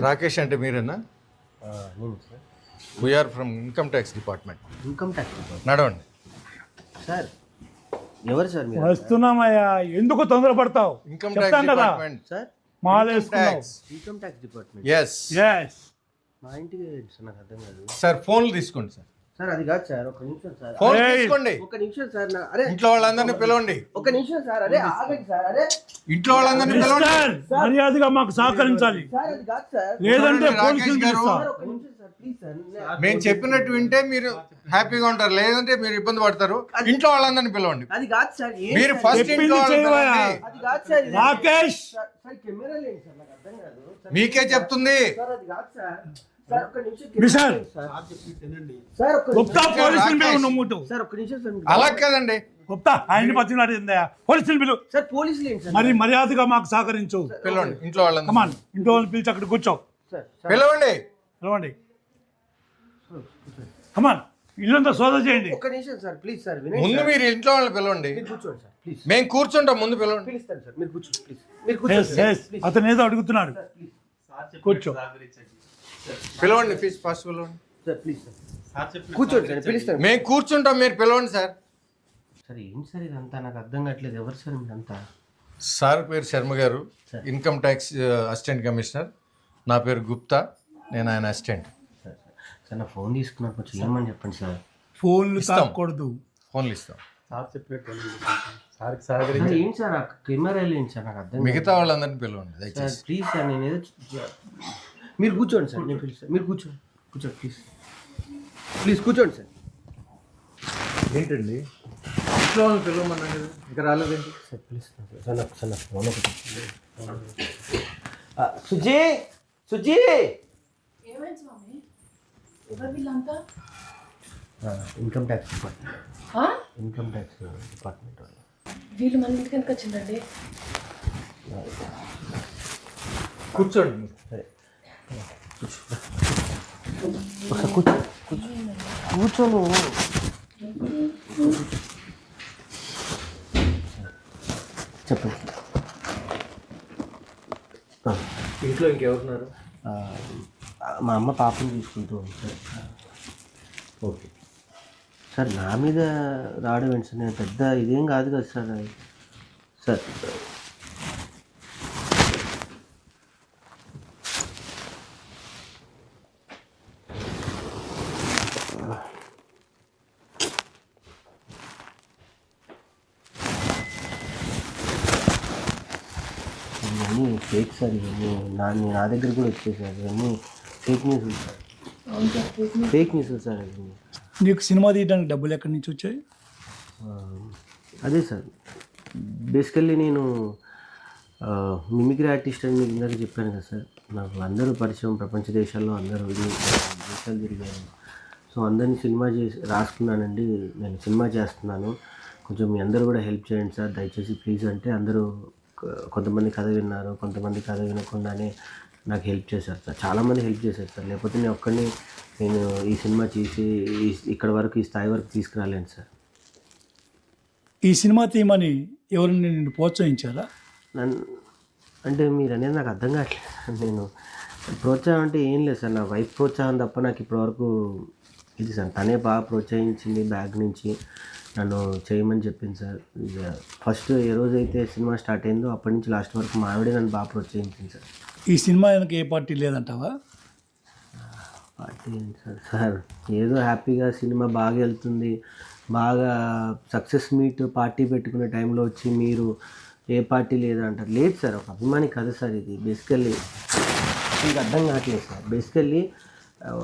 రాకేష్ అంటే మీరేనా? నేను sir we are from income tax department. Income tax department. నడవండి. సార్ ఎవరు సార్ మీరు? వస్తున్నామయ్యా, ఎందుకు తొందరపడతావు? ఇన్కమ్ ట్యాక్స్ చెప్తాను కదా, డిపార్ట్మెంట్. సార్ మాలేసుకున్నావు. Income tax department. Yes Yes. మా ఇంటికి ఏంటి సార్, నాకు అర్థం కాదు సార్. ఫోన్లు తీసుకోండి సార్. సార్. అది కాదు సార్, ఒక నిమిషం సార్. ఫోన్ ఏయ్. తీసుకోండి. ఒక నిమిషం సార్. అరే ఇంట్లో వాళ్ళందరినీ పిలవండి. ఒక నిమిషం సార్. అరే ఆగండి సార్. అరే ఇంట్లో వాళ్ళందరినీ పిలవండి. మిస్టర్, మర్యాదగా మాకు సహకరించాలి, సార్ అది కాదు సార్. లేదంటే చూడండి, పోలీసులు రాకేష్ గారు. పిలుస్తా. సార్ ఒక నిమిషం సార్, ప్లీజ్ సార్. మేము చెప్పినట్టు వింటే మీరు హ్యాపీగా ఉంటారు, లేదంటే మీరు ఇబ్బంది పడతారు. ఇంట్లో వాళ్ళందరినీ పిలవండి. అది కాదు సార్. ఏం మీరు సార్? ఫస్ట్ చెప్పింది ఇంట్లో వాళ్ళని చేయవయ్యా. పిలవండి. అది కాదు సార్. ఇది- రాకేష్. సార్ సార్, కెమెరా లేదు సార్, నాకు అర్థం కాదు సార్. మీకే చెప్తుంది. సార్ అది కాదు సార్. సార్ ఒక్క నిమిషం మిస్టర్. సార్. సార్ ఒక్క గుప్తా నిమిషం. పోలీసులు రాకేష్. పిలువు నువ్వు. సార్ ఒక్క నిమిషం సార్. అలా కదండి. గుప్తా ఆయన్ని పచ్చినాడు ఏందయ్యా, పోలీసులు పిలువు. సార్ పోలీసులు ఏంటి సార్? మరి మర్యాదగా మాకు సహకరించు. పిలవండి ఇంట్లో వాళ్ళందరినీ. కమాన్, ఇంట్లో వాళ్ళని పిలిచి అక్కడ కూర్చో. సార్ సార్ పిలవండి. పిలవండి. కమాన్, ఇల్లంతా సోదా చేయండి. ఒక్క నిమిషం సార్, ప్లీజ్ సార్. వినండి ముందు సార్. మీరు ఇంట్లో వాళ్ళని పిలవండి. మీరు కూర్చోండి సార్, ప్లీజ్. మేము కూర్చుంటాం, ముందు పిలవండి. పిలుస్తాను సార్, మీరు కూర్చోండి ప్లీజ్. మీరు Yes, కూర్చోండి సార్, yes. ప్లీజ్. అతను ఏదో అడుగుతున్నాడు, సార్, ప్లీజ్. కూర్చో. పిలవండి ఫస్ట్ పిలవండి. Sir please sir. కూర్చోండి సార్, పిలుస్తాను. మేము కూర్చుంటాం, మీరు పిలవండి సార్. సార్ ఏం సార్ ఇదంతా, నాకు అర్థం కావట్లేదు. ఎవరు సార్ మీరంతా? సార్ పేరు శర్మ గారు, sir. Income tax assistant commissioner. నా పేరు గుప్తా, నేను ఆయన అసిస్టెంట్. సార్ సార్ సార్, నా ఫోన్ తీసుకున్నాను, కొంచెం ఏమని చెప్పండి సార్. ఫోన్లు ఇస్తాం. తాకూడదు. ఫోన్లు ఇస్తాం. సార్ ఏంటి సార్, ఆ కెమెరా ఏంటి సార్, నాకు అర్థం కాదు. మిగతా వాళ్ళందరినీ పిలవండి సార్ దయచేసి. ప్లీజ్ సార్, నేను ఏదో మీరు కూర్చోండి సార్, నేను పిలుస్తాను. మీరు కూర్చోండి, కూర్చోండి ప్లీజ్. ప్లీజ్ కూర్చోండి సార్. ఏంటండి ఇంట్లో వాళ్ళని పిలవమన్నాను కదా, ఇంకా రాలేదేంటి? సార్ పిలుస్తాను సార్. సార్ నాకు ఫోన్ ఒకటి. సుజీ, సుజీ. ఏమైంది స్వామి? ఎవరు వీళ్ళంతా? Income tax department. ఆ? ఇన్కమ్ ట్యాక్స్ డిపార్ట్మెంట్ వాళ్ళు. వీళ్ళు మన ఇంటికి ఎందుకు వచ్చిందండి? కూర్చోండి మీరు. సరే ఒకసారి కూర్చో, కూర్చో, కూర్చోను. చెప్పండి. ఇంట్లో ఇంకెవరున్నారు? మా అమ్మ పాపని చూసుకుంటూ ఉంది సార్. ఓకే సార్ నా మీద రావడం ఏంటి సార్, నేను పెద్ద ఇదేం కాదు కదా సార్. సార్ ఇవన్నీ ఫేక్ సార్, ఇవన్నీ నా దగ్గర కూడా వచ్చాయి సార్. ఇవన్నీ fake news sir, fake news sir. ఇవన్నీ నీకు సినిమా తీయడానికి డబ్బులు ఎక్కడి నుంచి వచ్చాయి? అదే సార్, బేసికల్లీ నేను మిమిక్రీ ఆర్టిస్ట్ అని మీకు ఇందాక చెప్పాను కదా సార్. నాకు అందరూ పరిచయం, ప్రపంచ దేశాల్లో అందరూ దేశాలు తిరిగాను. సో అందరినీ సినిమా చేసి రాసుకున్నానండి, నేను సినిమా చేస్తున్నాను, కొంచెం మీ అందరూ కూడా హెల్ప్ చేయండి సార్ దయచేసి ప్లీజ్ అంటే అందరూ కొంతమంది కథ విన్నారు, కొంతమంది కథ వినకుండానే నాకు హెల్ప్ చేశారు సార్. చాలామంది హెల్ప్ చేశారు సార్, లేకపోతే నేను ఒక్కడిని నేను ఈ సినిమా చేసి ఇక్కడ వరకు, ఈ స్థాయి వరకు తీసుకురాలేను సార్. ఈ సినిమా తీయమని ఎవరిని నిన్ను ప్రోత్సహించాలా? నన్ను అంటే మీరు అనేది నాకు అర్థం కావట్లేదు. నేను ప్రోత్సాహం అంటే ఏం లేదు సార్, నా వైఫ్ ప్రోత్సాహం తప్ప నాకు ఇప్పటివరకు ఇది సార్. తనే బాగా ప్రోత్సహించింది, బ్యాగ్ నుంచి నన్ను చేయమని చెప్పింది సార్. ఫస్ట్ ఏ రోజైతే సినిమా స్టార్ట్ అయిందో అప్పటి నుంచి లాస్ట్ వరకు మా ఆవిడే నన్ను బాగా ప్రోత్సహించింది సార్. ఈ సినిమా వెనక ఏ పార్టీ లేదంటావా? పార్టీ ఏంటి సార్? సార్ ఏదో హ్యాపీగా సినిమా బాగా వెళ్తుంది, బాగా సక్సెస్ మీట్ పార్టీ పెట్టుకునే టైంలో వచ్చి మీరు ఏ పార్టీ లేదా అంటారు. లేదు సార్, ఒక అభిమాని కథ సార్ ఇది. బేసికల్లీ మీకు అర్థం కావట్లేదు సార్. బేసికల్లీ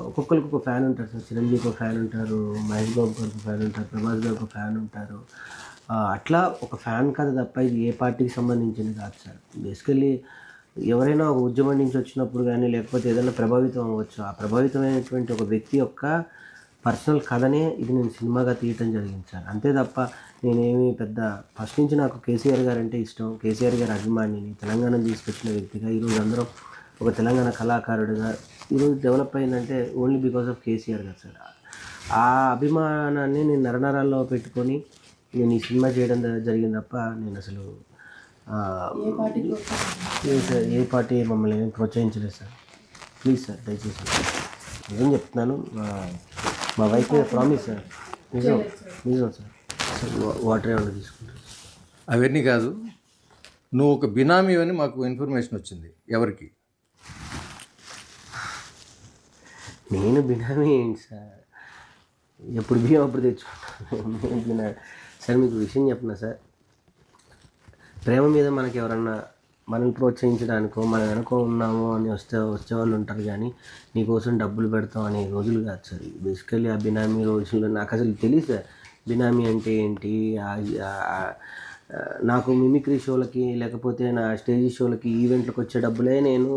ఒక్కొక్కరికి ఒక ఫ్యాన్ ఉంటారు సార్. చిరంజీవి ఒక ఫ్యాన్ ఉంటారు, మహేష్ బాబు గారికి ఒక ఫ్యాన్ ఉంటారు, ప్రభాస్ గారికి ఒక ఫ్యాన్ ఉంటారు. అట్లా ఒక ఫ్యాన్ కథ తప్ప ఇది ఏ పార్టీకి సంబంధించింది కాదు సార్. బేసికల్లీ ఎవరైనా ఒక ఉద్యమం నుంచి వచ్చినప్పుడు కానీ, లేకపోతే ఏదైనా ప్రభావితం అవ్వచ్చు, ఆ ప్రభావితమైనటువంటి ఒక వ్యక్తి యొక్క పర్సనల్ కథనే ఇది నేను సినిమాగా తీయటం జరిగింది సార్. అంతే తప్ప నేనేమి పెద్ద ఫస్ట్ నుంచి నాకు కేసీఆర్ గారు అంటే ఇష్టం, కేసీఆర్ గారి అభిమానిని, తెలంగాణ తీసుకొచ్చిన వ్యక్తిగా ఈరోజు అందరం ఒక తెలంగాణ కళాకారుడిగా ఈరోజు డెవలప్ అయిందంటే ఓన్లీ బికాస్ ఆఫ్ కేసీఆర్ గారు సార్. ఆ అభిమానాన్ని నేను నరనరాల్లో పెట్టుకొని నేను ఈ సినిమా చేయడం జరిగింది తప్ప నేను అసలు ఏ పార్టీ మమ్మల్ని ఏమి ప్రోత్సహించలేదు సార్. ప్లీజ్ సార్ దయచేసి నిజం చెప్తున్నాను. మా వైఫ్ మీద ప్రామిస్ సార్. నిజం నిజం సార్. వాటర్ ఏమైనా తీసుకుంటారు? అవన్నీ కాదు, నువ్వు ఒక బినామీ అని మాకు ఇన్ఫర్మేషన్ వచ్చింది. ఎవరికి? నేను బినామీ ఏంటి సార్, ఎప్పుడు బియ్యం అప్పుడు తెచ్చుకుంటాను. నేను బినామీ సార్. మీకు విషయం చెప్పిన సార్, ప్రేమ మీద మనకి ఎవరన్నా మనల్ని ప్రోత్సహించడానికో మన వెనక ఉన్నాము అని వచ్చేవాళ్ళు ఉంటారు, కానీ నీకోసం డబ్బులు పెడతాం అనే రోజులు కాదు సార్. బేసికల్లీ ఆ బినామీ రోజుల్లో నాకు అసలు తెలియదు సార్ బినామీ అంటే ఏంటి. నాకు మిమిక్రీ షోలకి లేకపోతే నా స్టేజ్ షోలకి ఈవెంట్లకు వచ్చే డబ్బులే నేను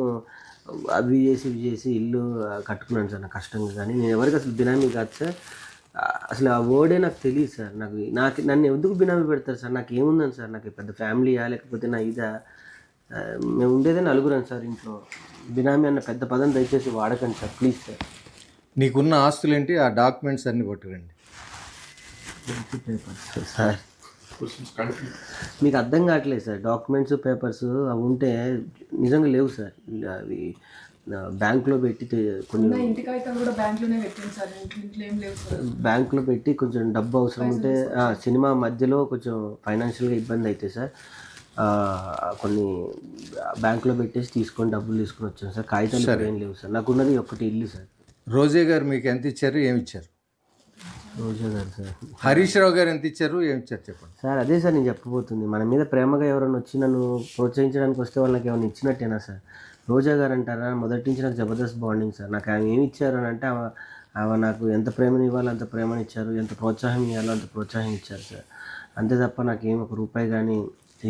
అవి చేసి ఇల్లు కట్టుకున్నాను సార్ నా కష్టంగా. కానీ నేను ఎవరికి అసలు బినామీ కాదు సార్. అసలు ఆ వర్డే నాకు తెలియదు సార్. నాకు నన్ను ఎందుకు బినామీ పెడతారు సార్? నాకు ఏముందని సార్? నాకు పెద్ద ఫ్యామిలీయా లేకపోతే నా ఇదా? మేము ఉండేదే నలుగురం సార్ ఇంట్లో. బినామీ అన్న పెద్ద పదం దయచేసి వాడకండి సార్, ప్లీజ్ సార్. నీకున్న ఆస్తులు ఏంటి? ఆ డాక్యుమెంట్స్ అన్నీ పట్టురండి. సార్ మీకు అర్థం కావట్లేదు సార్. డాక్యుమెంట్స్ పేపర్స్ అవి ఉంటే నిజంగా లేవు సార్. అవి బ్యాంకులో పెట్టి కొన్ని ఇంటి కాగితాలు కూడా బ్యాంక్లోనే పెట్టింది సార్. ఇంట్లో ఏం లేవు సార్. బ్యాంకులో పెట్టి కొంచెం డబ్బు అవసరం ఉంటే సినిమా మధ్యలో కొంచెం ఫైనాన్షియల్గా ఇబ్బంది అయితే సార్ కొన్ని బ్యాంకులో పెట్టేసి డబ్బులు తీసుకొని వచ్చాను సార్. కాగితాలు ఏం లేవు సార్. నాకున్నది ఒకటి ఇల్లు సార్. రోజే గారు మీకు ఎంత ఇచ్చారు, ఏమి ఇచ్చారు? రోజా గారు సార్. హరీష్ రావు గారు ఎంత ఇచ్చారు, ఏమి ఇచ్చారు చెప్పండి సార్. అదే సార్ నేను చెప్పబోతుంది. మన మీద ప్రేమగా ఎవరైనా వచ్చి నన్ను ప్రోత్సహించడానికి వస్తే వాళ్ళకి ఏమైనా ఇచ్చినట్టేనా సార్? రోజా గారు అంటారా, మొదటి నుంచి నాకు జబర్దస్త్ బాండింగ్ సార్. నాకు ఆమె ఏమి ఇచ్చారు అని అంటే ఆమె నాకు ఎంత ప్రేమని ఇవ్వాలో అంత ప్రేమని ఇచ్చారు, ఎంత ప్రోత్సాహం ఇవ్వాలో అంత ప్రోత్సాహం ఇచ్చారు సార్. అంతే తప్ప నాకు ఏమి ఒక రూపాయి కానీ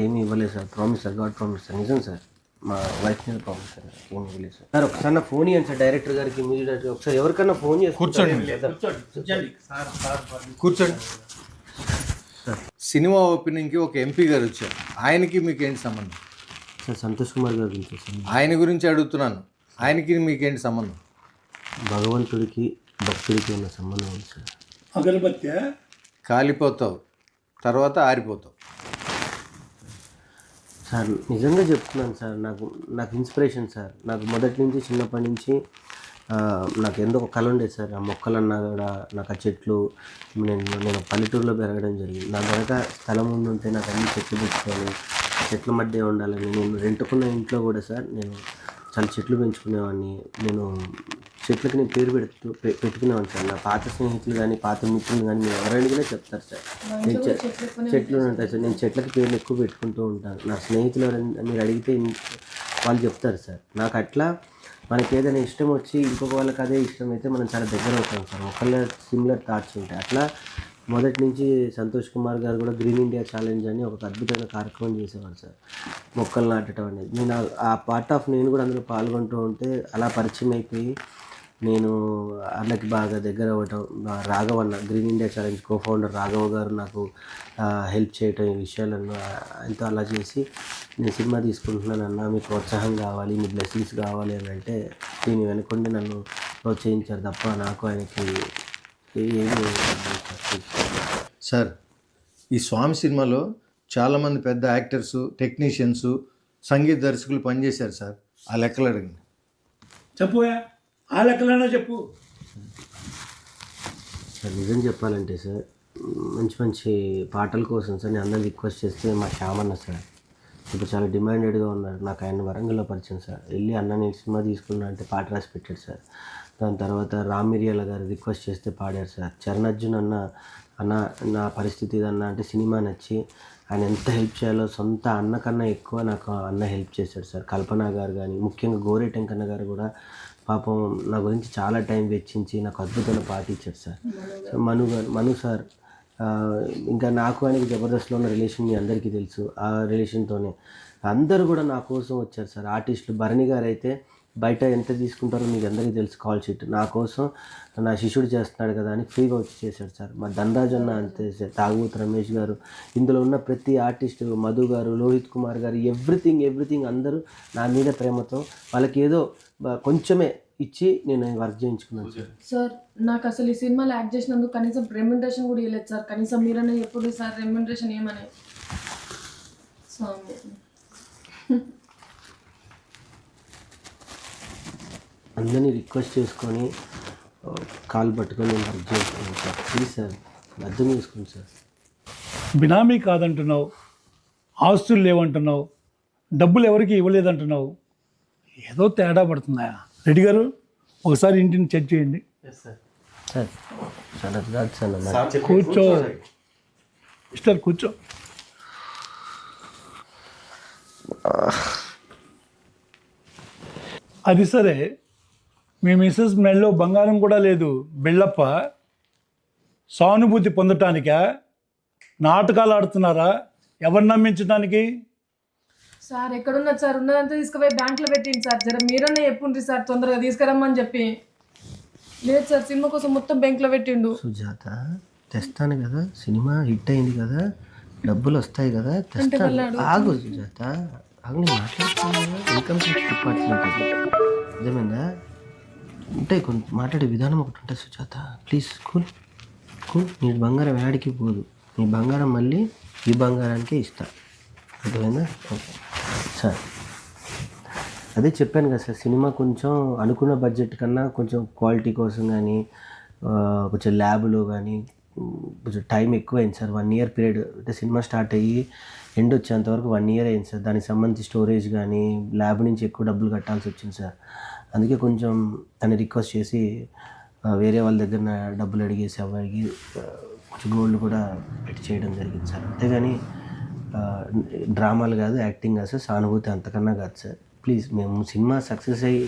ఏమీ ఇవ్వలేదు sir. Promise sir, God promise sir. నిజం సార్, మా వైఫ్ మీద ప్రామిస్ సార్. ఏమి ఇవ్వలేదు సార్. సార్ ఒకసారి నా ఫోన్ ఇవ్వండి సార్ డైరెక్టర్ గారికి ఇమీడియట్గా. ఒకసారి ఎవరికన్నా ఫోన్ చేసి కూర్చోండి. సినిమా ఓపెనింగ్కి ఒక ఎంపీ గారు వచ్చారు, ఆయనకి మీకు ఏంటి సంబంధం? సార్ సంతోష్ కుమార్ గారి గురించి సార్. ఆయన గురించి అడుగుతున్నాను, ఆయనకి మీకేంటి సంబంధం? భగవంతుడికి భక్తుడికి ఉన్న సంబంధం ఉంది సార్. అగరబత్తి కాలిపోతావు, తర్వాత ఆరిపోతావు. సార్ నిజంగా చెప్తున్నాను సార్. నాకు ఇన్స్పిరేషన్ సార్. నాకు మొదటి నుంచి చిన్నప్పటి నుంచి నాకు ఎందుకు కళ ఉండేది సార్. ఆ మొక్కలన్నా కూడా నాకు ఆ చెట్లు, నేను పల్లెటూరులో పెరగడం జరిగింది. నా వెనక స్థలం ఉంటే నాకు అన్ని చెట్లు పెట్టుకొని చెట్ల మధ్య ఉండాలని నేను రెంటుకున్న ఇంట్లో కూడా సార్ నేను చాలా చెట్లు పెంచుకునేవాడిని. నేను చెట్లకి నేను పేరు పెట్టుకునేవాడిని సార్. నా పాత స్నేహితులు కానీ పాత మిత్రులు కానీ మీరు ఎవరైనా చెప్తారు సార్, నేను చెట్లు ఉంటాయి సార్. నేను చెట్లకి పేర్లు ఎక్కువ పెట్టుకుంటూ ఉంటాను. నా స్నేహితులు ఎవరైనా మీరు అడిగితే వాళ్ళు చెప్తారు సార్. నాకు అట్లా మనకి ఏదైనా ఇష్టం వచ్చి ఇంకొక వాళ్ళకి అదే ఇష్టం అయితే మనం చాలా దగ్గర అవుతాం సార్. ఒకళ్ళ సిమిలర్ థాట్స్ ఉంటాయి. అట్లా మొదటి నుంచి సంతోష్ కుమార్ గారు కూడా గ్రీన్ ఇండియా ఛాలెంజ్ అని ఒక అద్భుతమైన కార్యక్రమం చేసేవారు సార్, మొక్కలు నాటడం అనేది. నేను ఆ పార్ట్ ఆఫ్ నేను కూడా అందులో పాల్గొంటూ ఉంటే అలా పరిచయం అయిపోయి నేను అన్నకి బాగా దగ్గర అవ్వటం. రాఘవన్న green India challenge cofounder Raghava garu నాకు హెల్ప్ చేయటం ఈ విషయాలను ఎంతో అలా చేసి నేను సినిమా తీసుకుంటున్నాను అన్న, మీకు ప్రోత్సాహం కావాలి, మీ బ్లెస్సింగ్స్ కావాలి అని అంటే దీని వెనుకుండి నన్ను ప్రోత్సహించారు తప్ప నాకు ఆయనకి ఏమి. సార్ ఈ స్వామి సినిమాలో చాలామంది పెద్ద యాక్టర్స్, టెక్నీషియన్స్, సంగీత దర్శకులు పనిచేశారు సార్. ఆ లెక్కలు అడగండి. చెప్పోయా, ఆ లెక్కలైనా చెప్పు. సార్ నిజం చెప్పాలంటే సార్ మంచి మంచి పాటల కోసం సార్ నేను అందరిని రిక్వెస్ట్ చేస్తే మా శ్యామన్న సార్ ఇప్పుడు చాలా డిమాండెడ్గా ఉన్నారు. నాకు ఆయన వరంగల్లో పరిచయం సార్. వెళ్ళి అన్న నేను సినిమా తీసుకున్నా అంటే పాట రాసి పెట్టాడు సార్. దాని తర్వాత రామిరియల గారు రిక్వెస్ట్ చేస్తే పాడారు సార్. చరణ్ అన్న నా పరిస్థితి ఇదన్నా అంటే సినిమా నచ్చి ఆయన ఎంత హెల్ప్ చేయాలో సొంత అన్న కన్నా ఎక్కువ నాకు అన్న హెల్ప్ చేశాడు సార్. కల్పన గారు కానీ ముఖ్యంగా గోరేటెంకన్న గారు కూడా పాపం నా గురించి చాలా టైం వెచ్చించి నాకు అద్భుతమైన పాట ఇచ్చారు సార్. మను సార్ ఇంకా నాకు ఆయనకి జబర్దస్త్లో ఉన్న రిలేషన్ మీ అందరికీ తెలుసు. ఆ రిలేషన్తోనే అందరూ కూడా నా కోసం వచ్చారు సార్. ఆర్టిస్టులు భరణి గారు అయితే బయట ఎంత తీసుకుంటారో మీకు అందరికీ తెలుసు కాల్ షీట్. నా కోసం నా శిష్యుడు చేస్తున్నాడు కదా అని ఫ్రీగా వచ్చి చేశాడు సార్. మా ధనరాజ్ అన్న అంతే సార్, తాగుబోతు రమేష్ గారు, ఇందులో ఉన్న ప్రతి ఆర్టిస్టు మధు గారు, లోహిత్ కుమార్ గారు, ఎవ్రీథింగ్ అందరూ నా మీద ప్రేమతో వాళ్ళకి ఏదో కొంచెమే ఇచ్చి నేను వర్క్ చేయించుకున్నాను సార్. సార్ నాకు అసలు ఈ సినిమాలో యాక్ట్ చేసినందుకు కనీసం రెమ్యునరేషన్ కూడా ఇవ్వలేదు సార్. కనీసం మీరనే ఎప్పుడు సార్ రెమ్యునరేషన్ ఏమనే స్వామి. అందరినీ రిక్వెస్ట్ చేసుకొని కాల్ పట్టుకొని వర్క్ చేసుకున్నాను సార్. ప్లీజ్ సార్ అర్థం చేసుకోండి సార్. బినామీ కాదంటున్నావు, ఆస్తులు లేవంటున్నావు, డబ్బులు ఎవరికి ఇవ్వలేదంటున్నావు. ఏదో తేడా పడుతుందా? రెడ్డి గారు ఒకసారి ఇంటిని చెక్ చేయండి. సార్ సార్ అది కాదు సార్ నా కూర్చో మిస్టర్, కూర్చో. అది సరే, మీ మిస్సెస్ మెడలో బంగారం కూడా లేదు, బెళ్ళప్ప. సానుభూతి పొందటానికా? నాటకాలు ఆడుతున్నారా? ఎవరు నమ్మించడానికి? సార్ ఎక్కడున్నది సార్? ఉన్నదంతా తీసుకుపోయి బ్యాంక్లో పెట్టింది సార్. జర మీరన్నా చెప్పుండ్రి సార్, తొందరగా తీసుకురమ్మని చెప్పి. లేదు సార్, సినిమా కోసం మొత్తం బ్యాంక్లో పెట్టిండు. సుజాత తెస్తాను కదా, సినిమా హిట్ అయింది కదా, డబ్బులు వస్తాయి కదా, తెస్తాను. ఆగు సుజాత, ఆగు. నేను మాట్లాడుతున్నాను కదా, ఇన్కమ్ ట్యాక్స్ డిపార్ట్మెంట్ నిజమేందా? ఉంటాయి కొన్ని మాట్లాడే విధానం ఒకటి ఉంటుంది సుజాత. Please cool cool. నీ బంగారం వేడికి పోదు, నీ బంగారం మళ్ళీ ఈ బంగారానికే ఇస్తా, అర్థమైందా? ఓకే సార్, అదే చెప్పాను కదా సార్, సినిమా కొంచెం అనుకున్న బడ్జెట్ కన్నా కొంచెం క్వాలిటీ కోసం కానీ కొంచెం ల్యాబ్లో కానీ కొంచెం టైం ఎక్కువైంది సార్. 1 year పీరియడ్, అంటే సినిమా స్టార్ట్ అయ్యి ఎండ్ వచ్చేంతవరకు 1 year అయింది సార్. దానికి సంబంధించి స్టోరేజ్ కానీ ల్యాబ్ నుంచి ఎక్కువ డబ్బులు కట్టాల్సి వచ్చింది సార్. అందుకే కొంచెం తను రిక్వెస్ట్ చేసి వేరే వాళ్ళ దగ్గర డబ్బులు అడిగేసి అడిగి కొంచెం గోల్డ్ కూడా పెట్టి చేయడం జరిగింది సార్. అంతేగాని డ్రామాలు కాదు, యాక్టింగ్ కాదు సార్, సానుభూతి అంతకన్నా కాదు సార్. ప్లీజ్, మేము సినిమా సక్సెస్ అయ్యి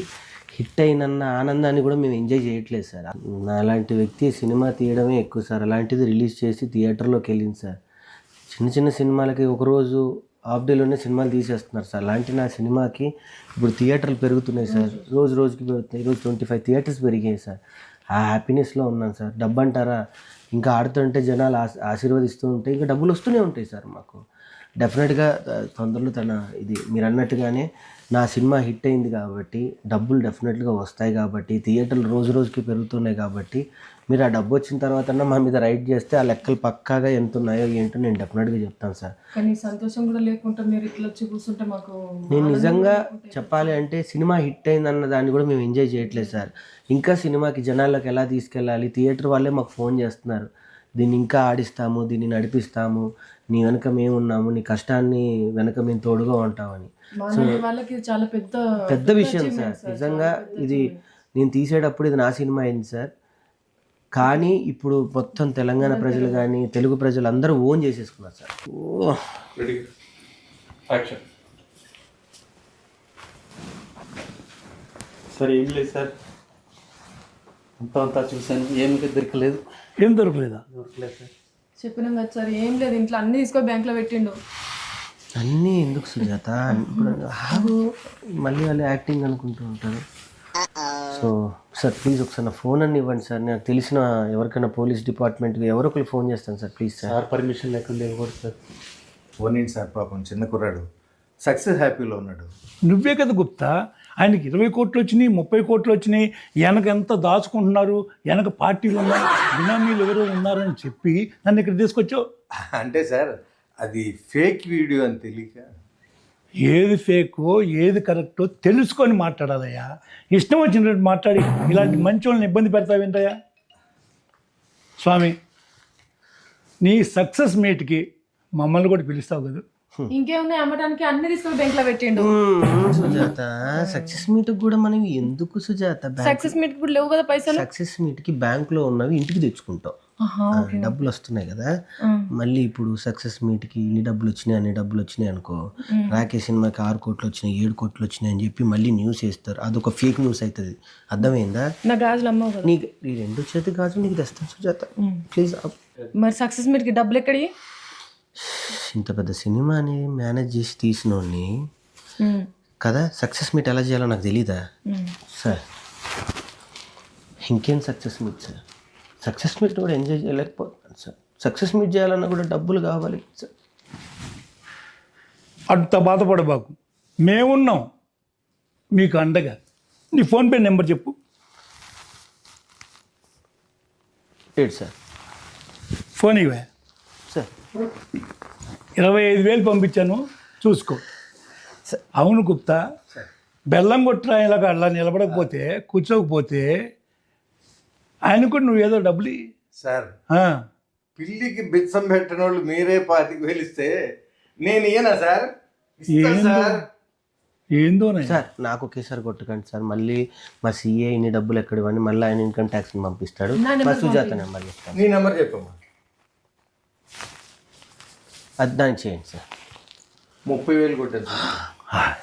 హిట్ అయినన్న ఆనందాన్ని కూడా మేము ఎంజాయ్ చేయట్లేదు సార్. నా అలాంటి వ్యక్తి సినిమా తీయడమే ఎక్కువ సార్. అలాంటిది రిలీజ్ చేసి థియేటర్లోకి వెళ్ళింది సార్. చిన్న చిన్న సినిమాలకి ఒకరోజు హాఫ్ డేలోనే సినిమాలు తీసేస్తున్నారు సార్. అలాంటి నా సినిమాకి ఇప్పుడు థియేటర్లు పెరుగుతున్నాయి సార్, రోజు రోజుకి పెరుగుతున్నాయి. ఈరోజు 25 థియేటర్స్ పెరిగాయి సార్. ఆ హ్యాపీనెస్లో ఉన్నాను సార్. డబ్బు అంటారా, ఇంకా ఆడుతుంటే జనాలు ఆశీర్వదిస్తూ ఉంటే ఇంకా డబ్బులు వస్తూనే ఉంటాయి సార్ మాకు. డెఫినెట్గా తొందరలో ఇది మీరు అన్నట్టుగానే నా సినిమా హిట్ అయింది కాబట్టి డబ్బులు డెఫినెట్గా వస్తాయి కాబట్టి, థియేటర్లు రోజు రోజుకి పెరుగుతున్నాయి కాబట్టి, మీరు ఆ డబ్బు వచ్చిన తర్వాత మా మీద రైట్ చేస్తే ఆ లెక్కలు పక్కాగా ఎంత ఉన్నాయో ఏంటో నేను డెఫినెట్గా చెప్తాను సార్. కానీ సంతోషం కూడా లేకుండా మీరు ఇట్లా వచ్చి కూర్చుంటే మాకు, నేను నిజంగా చెప్పాలి అంటే సినిమా హిట్ అయిందన్న దాన్ని కూడా మేము ఎంజాయ్ చేయట్లేదు సార్. ఇంకా సినిమాకి జనాల్లోకి ఎలా తీసుకెళ్ళాలి, థియేటర్ వాళ్ళే మాకు ఫోన్ చేస్తున్నారు, దీన్ని ఇంకా ఆడిస్తాము, దీన్ని నడిపిస్తాము, నీ వెనక మేము ఉన్నాము, నీ కష్టాన్ని వెనక మేము తోడుగా ఉంటామని. వాళ్ళకి చాలా పెద్ద విషయం సార్. నిజంగా ఇది నేను తీసేటప్పుడు ఇది నా సినిమా అయింది సార్. కానీ ఇప్పుడు మొత్తం తెలంగాణ ప్రజలు కానీ తెలుగు ప్రజలు అందరూ ఓన్ చేసేసుకున్నారు సార్. సార్ ఏం లేదు సార్, అంతా చూశాను, ఏమి దొరకలేదు. ఏం దొరకలేదా? దొరకలేదు సార్. చెప్పినాం కదా సార్, ఏం లేదు, ఇంట్లో అన్ని తీసుకొని బ్యాంక్లో పెట్టిండు. అన్నీ ఎందుకు సుజాత, ఇప్పుడు ఆగు, మళ్ళీ వాళ్ళు యాక్టింగ్ అనుకుంటూ ఉంటారు. సో సార్ ప్లీజ్ ఒకసారి నా ఫోన్ అన్ని ఇవ్వండి సార్. నాకు తెలిసిన ఎవరికైనా పోలీస్ డిపార్ట్మెంట్కి ఎవరో ఒకరు ఫోన్ చేస్తాను sir. Please sir. Sir permission లేకుండా ఇవ్వకూడదు సార్. ఫోన్ ఏంటి సార్, పాపం చిన్న కుర్రాడు సక్సెస్ హ్యాపీలో ఉన్నాడు. నువ్వే కదా గుప్తా, ఆయనకి 20 కోట్లు వచ్చినాయి, 30 కోట్లు వచ్చినాయి, వెనక ఎంత దాచుకుంటున్నారు, వెనక పార్టీలు ఉన్నాయి, బినామీలు ఎవరో ఉన్నారని చెప్పి నన్ను ఇక్కడ తీసుకొచ్చావు. అంటే సార్ అది ఫేక్ వీడియో అని తెలియక. ఏది ఫేకో ఏది కరెక్టో తెలుసుకొని మాట్లాడాలయ్యా. ఇష్టం వచ్చినట్టు మాట్లాడి ఇలాంటి మంచి వాళ్ళని ఇబ్బంది పెడతావేంటయ్యా? స్వామి, నీ సక్సెస్ మీట్కి మమ్మల్ని కూడా పిలుస్తావు కదా. ఇంకేమున్నాయి అమ్మటానికి, అన్ని తీసుకొని బ్యాంక్లో పెట్టిండు. సుజాత సక్సెస్ మీట్ కూడా మనం ఎందుకు సుజాత, సక్సెస్ మీట్ కూడా లేవు కదా పైసలు. సక్సెస్ మీట్కి బ్యాంకులో ఉన్నవి ఇంటికి తెచ్చుకుంటాం, డబ్బులు వస్తున్నాయి కదా. మళ్ళీ ఇప్పుడు సక్సెస్ మీట్కి ఇన్ని డబ్బులు వచ్చినాయి అన్ని డబ్బులు వచ్చినాయి అనుకో, రాకేష్ సినిమాకి 6 కోట్లు వచ్చినాయి 7 కోట్లు వచ్చినాయి అని చెప్పి మళ్ళీ న్యూస్ వేస్తారు. అదొక ఫేక్ న్యూస్ అవుతుంది, అర్థమైందా? నా గాజులు అమ్మవు కదా. నీకు ఈ 2 చేతి గాజులు నీకు తెస్తాను సుజాత, ప్లీజ్. మరి సక్సెస్ మీట్కి డబ్బులు ఎక్కడి? ఇంత పెద్ద సినిమాని మేనేజ్ చేసి తీసినోడిని కదా, సక్సెస్ మీట్ ఎలా చేయాలో నాకు తెలీదా సార్? ఇంకేం success meet sir, success meet కూడా ఎంజాయ్ చేయలేకపోతున్నాను సార్. సక్సెస్ మీట్ చేయాలన్నా కూడా డబ్బులు కావాలి సార్. అంత బాధపడబాకు, మేమున్నాం మీకు అండగా. నీ ఫోన్పే నెంబర్ చెప్పు. ఏంటి సార్? ఫోన్ ఇవే సార్ 25,000 పంపించాను, చూసుకో. అవును గుప్తా, బెల్లం కొట్టరా ఇలాగ అలా నిలబడకపోతే కూర్చోకపోతే ఆయన కూడా నువ్వు ఏదో డబ్బులు ఇయ్యి. సార్ ఆ, పిల్లికి బిచ్చం పెట్టిన వాళ్ళు మీరే 25,000 ఇస్తే నేను ఇయ్యనా సార్? ఇస్తా ఏందో సార్. ఏందోనే సార్ నాకు ఒకేసారి కొట్టకండి సార్, మళ్ళీ మా సీఏ ఇన్ని డబ్బులు ఎక్కడ ఇవ్వండి, మళ్ళీ ఆయన ఇన్కమ్ ట్యాక్స్ని పంపిస్తాడు. మా సుజాత నెంబర్ ఇస్తాను, నీ నెంబర్ చెప్పమ్మా. అది దాన్ని చేయండి సార్. 30,000 కొట్టాను సార్.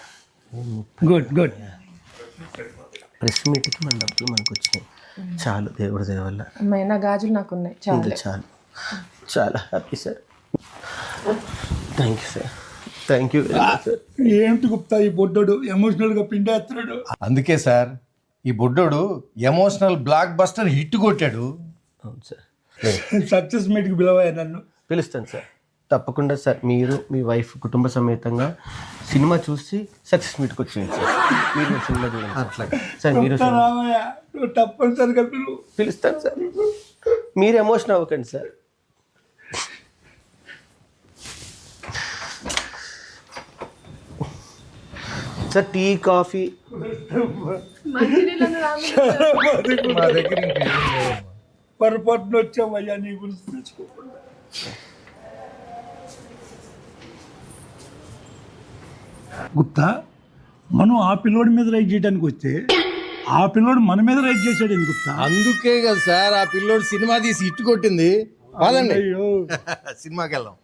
Good good. ప్రెస్ మీట్కి మన డబ్బులు మనకు వచ్చినాయి, చాలు దేవుడి దయ వల్ల. అమ్మాయి నా గాజులు నాకు ఉన్నాయి చాలా. ఇంకా చాలు, చాలా happy sir. Thank you sir, thank you very much sir. ఏంటి గుప్తా ఈ బొడ్డోడు ఎమోషనల్గా పిండేస్తున్నాడు. అందుకే సార్ ఈ బుడ్డోడు ఎమోషనల్ బ్లాక్ బస్టర్ హిట్ కొట్టాడు. అవును సార్, సక్సెస్ మీట్కి పిలవయ్యా నన్ను. పిలుస్తాను సార్, తప్పకుండా సార్. మీరు మీ వైఫ్ కుటుంబ సమేతంగా సినిమా చూసి సక్సెస్ మీట్కి వచ్చేయండి సార్. మీరు సినిమా చూడండి అట్లా సార్. మీరు గుప్తా రామయ్య నువ్వు తప్పనిసరిగా పిలువు. పిలుస్తాను సార్, మీరు ఎమోషన్ అవ్వకండి సార్. సార్ టీ కాఫీ మంచినీళ్ళను రాము. మా దగ్గర ఇంకేం లేవమ్మా. పొరపాటున వచ్చామయ్యా నీ గురించి తెచ్చుకోకుండా. గుప్తా మనం ఆ పిల్లోడి మీద రైట్ చేయడానికి వస్తే ఆ పిల్లోడు మన మీద రైట్ చేశాడు ఎందుకు గుప్తా? అందుకే కదా సార్ ఆ పిల్లోడు సినిమా తీసి హిట్ కొట్టింది. పదండి అయ్యో సినిమాకి వెళ్దాం.